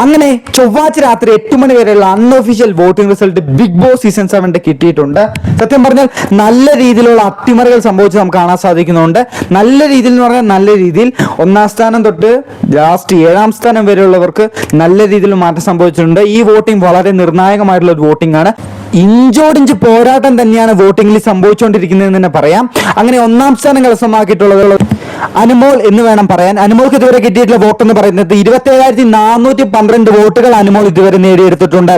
അങ്ങനെ ചൊവ്വാഴ്ച രാത്രി 8 മണി വരെയുള്ള unofficial voting result Bigg Boss season 7 കിട്ടിയിട്ടുണ്ട്. സത്യം പറഞ്ഞാൽ നല്ല രീതിയിലുള്ള അട്ടിമറികൾ സംഭവിച്ച് നമുക്ക് കാണാൻ സാധിക്കുന്നുണ്ട്. നല്ല രീതിയിൽ എന്ന് പറഞ്ഞാൽ നല്ല രീതിയിൽ 1ാം സ്ഥാനം തൊട്ട് ലാസ്റ്റ് 7ാം സ്ഥാനം വരെയുള്ളവർക്ക് നല്ല രീതിയിൽ മാറ്റം സംഭവിച്ചിട്ടുണ്ട്. ഈ വോട്ടിംഗ് വളരെ നിർണായകമായിട്ടുള്ള ഒരു വോട്ടിംഗ് ആണ്. ഇഞ്ചോടിഞ്ച് പോരാട്ടം തന്നെയാണ് വോട്ടിംഗിൽ സംഭവിച്ചുകൊണ്ടിരിക്കുന്നതെന്ന് തന്നെ പറയാം. അങ്ങനെ 1ാം സ്ഥാനം കരസ്ഥമാക്കിയിട്ടുള്ളത് അനുമോൾ എന്ന് വേണം പറയാൻ. അനുമോൾക്ക് ഇതുവരെ കിട്ടിയിട്ടുള്ള വോട്ട് എന്ന് പറയുന്നത് 27,412 വോട്ടുകൾ അനുമോൾ ഇതുവരെ നേടിയെടുത്തിട്ടുണ്ട്.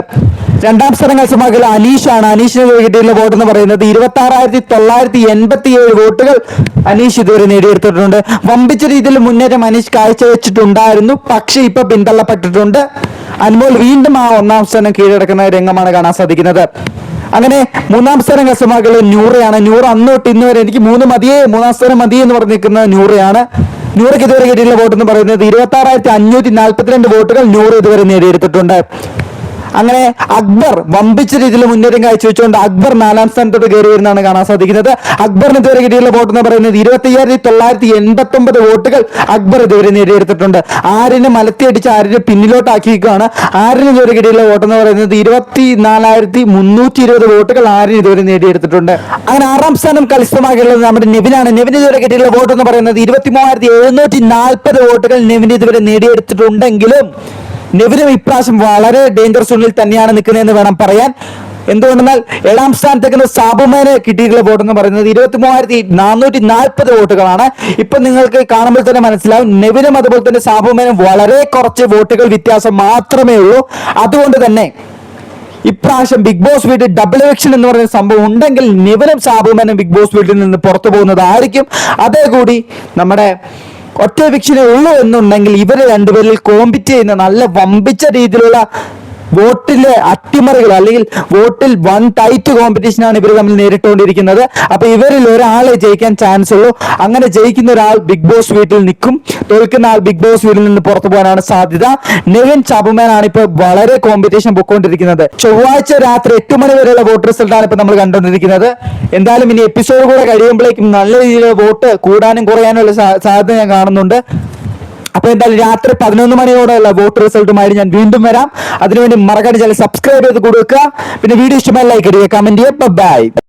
2ാം സ്ഥാനം കരസ്ഥമാക്കിയുള്ള അനീഷാണ്. അനീഷിന് കിട്ടിയിട്ടുള്ള വോട്ട് എന്ന് പറയുന്നത് 26,987 വോട്ടുകൾ അനീഷ് ഇതുവരെ നേടിയെടുത്തിട്ടുണ്ട്. വമ്പിച്ച രീതിയിൽ മുന്നേറ്റം അനീഷ് കാഴ്ചവെച്ചിട്ടുണ്ടായിരുന്നു. പക്ഷെ ഇപ്പൊ പിന്തള്ളപ്പെട്ടിട്ടുണ്ട്. അനുമോൾ വീണ്ടും ആ 1ാം സ്ഥാനം കീഴടക്കുന്ന രംഗമാണ് കാണാൻ സാധിക്കുന്നത്. അങ്ങനെ 3ാം സ്ഥാനം കരസ്ഥമാക്കിയുള്ള നൂറയാണ്. നൂറ് അന്ന് തൊട്ട് ഇന്ന് വരെ എനിക്ക് 3ാം സ്ഥാനം മതി എന്ന് പറഞ്ഞിരിക്കുന്നത് നൂറയാണ്. നൂറയ്ക്ക് ഇതുവരെ കിട്ടിയിട്ടുള്ള വോട്ട് എന്ന് പറയുന്നത് 26,542 വോട്ടുകൾ നൂറ് ഇതുവരെ നേടിയെടുത്തിട്ടുണ്ട്. അങ്ങനെ അക്ബർ വമ്പിച്ച രീതിയിൽ മുന്നേറ്റം കാഴ്ചവെച്ചുകൊണ്ട് അക്ബർ 4ാം സ്ഥാനത്തോട്ട് കയറി വരുന്നതാണ് കാണാൻ സാധിക്കുന്നത്. അക്ബറിന് ഇതുവരെ കിട്ടിയുള്ള വോട്ട് എന്ന് പറയുന്നത് 25,989 വോട്ടുകൾ അക്ബർ ഇതുവരെ നേടിയെടുത്തിട്ടുണ്ട്. ആരിനെ മലത്തിയടിച്ച് ആരിനെ പിന്നിലോട്ടാക്കിയിരിക്കുകയാണ്. ആരിന് ഇതുവരെ കിട്ടിയുള്ള വോട്ട് എന്ന് പറയുന്നത് 24,320 വോട്ടുകൾ ആരിന് ഇതുവരെ നേടിയെടുത്തിട്ടുണ്ട്. അങ്ങനെ 6ാം സ്ഥാനം കരസ്ഥമാക്കിയുള്ളത് നമ്മുടെ നെവിനാണ്. നെവിന് ഇതുവരെ കിട്ടിയുള്ള വോട്ട് എന്ന് പറയുന്നത് 23,740 വോട്ടുകൾ നെവിന് ഇതുവരെ നേടിയെടുത്തിട്ടുണ്ടെങ്കിലും നെവിനും ഇപ്രാവശ്യം വളരെ ഡേഞ്ചർ സോണിൽ തന്നെയാണ് നിൽക്കുന്നതെന്ന് വേണം പറയാൻ. എന്തുകൊണ്ടെന്നാൽ 7ാം സ്ഥാനത്തേക്ക് സാബുമേന് കിട്ടിയിട്ടുള്ള വോട്ട് എന്ന് പറയുന്നത് 23,440 വോട്ടുകളാണ്. ഇപ്പൊ നിങ്ങൾക്ക് കാണുമ്പോൾ തന്നെ മനസ്സിലാവും നെവിനും അതുപോലെ തന്നെ സാബുമേനും വളരെ കുറച്ച് വോട്ടുകൾ വ്യത്യാസം മാത്രമേ ഉള്ളൂ. അതുകൊണ്ട് തന്നെ ഇപ്രാവശ്യം ബിഗ് ബോസ് വീട്ടിൽ ഡബിൾ എവിക്ഷൻ എന്ന് പറയുന്ന സംഭവം ഉണ്ടെങ്കിൽ നെവിനും സാബുമേനും ബിഗ് ബോസ് വീട്ടിൽ നിന്ന് പുറത്തു പോകുന്നതായിരിക്കും. അതേ കൂടി നമ്മുടെ ഒറ്റ എവിക്ഷനെ ഉള്ളൂ എന്നുണ്ടെങ്കിൽ ഇവര് രണ്ടുപേരിൽ കോമ്പറ്റ് ചെയ്യുന്ന നല്ല വമ്പിച്ച രീതിയിലുള്ള വോട്ടിലെ അട്ടിമറികൾ അല്ലെങ്കിൽ വോട്ടിൽ വൺ ടൈറ്റ് കോമ്പറ്റീഷനാണ് ഇവർ തമ്മിൽ നേരിട്ടുകൊണ്ടിരിക്കുന്നത്. അപ്പൊ ഇവരിൽ ഒരാളെ ജയിക്കാൻ ചാൻസ് ഉള്ളൂ. അങ്ങനെ ജയിക്കുന്ന ഒരാൾ ബിഗ് ബോസ് വീട്ടിൽ നിൽക്കും, തോൽക്കുന്ന ആൾ ബിഗ് ബോസ് വീട്ടിൽ നിന്ന് പുറത്തു പോകാനാണ് സാധ്യത. നെവിൻ സാബുമാനാണ് ഇപ്പൊ വളരെ കോമ്പറ്റീഷൻ പൊയ്ക്കൊണ്ടിരിക്കുന്നത്. ചൊവ്വാഴ്ച രാത്രി 8 മണി വരെയുള്ള വോട്ട് റിസൾട്ടാണ് ഇപ്പൊ നമ്മൾ കണ്ടുകൊണ്ടിരിക്കുന്നത്. എന്തായാലും ഇനി എപ്പിസോഡ് കൂടെ കഴിയുമ്പോഴേക്കും നല്ല രീതിയിലുള്ള വോട്ട് കൂടാനും കുറയാനുള്ള സാധ്യത ഞാൻ കാണുന്നുണ്ട്. അപ്പൊ എന്തായാലും രാത്രി 11 മണിയോടെയുള്ള വോട്ട് റിസൾട്ടുമായിട്ട് ഞാൻ വീണ്ടും വരാം. അതിനുവേണ്ടി മറക്കാതെ സബ്സ്ക്രൈബ് ചെയ്ത് കൊടുക്കുക. പിന്നെ വീഡിയോ ഇഷ്ടമായി ലൈക്ക് ചെയ്യുക, കമന്റ് ചെയ്യുക. ബൈ.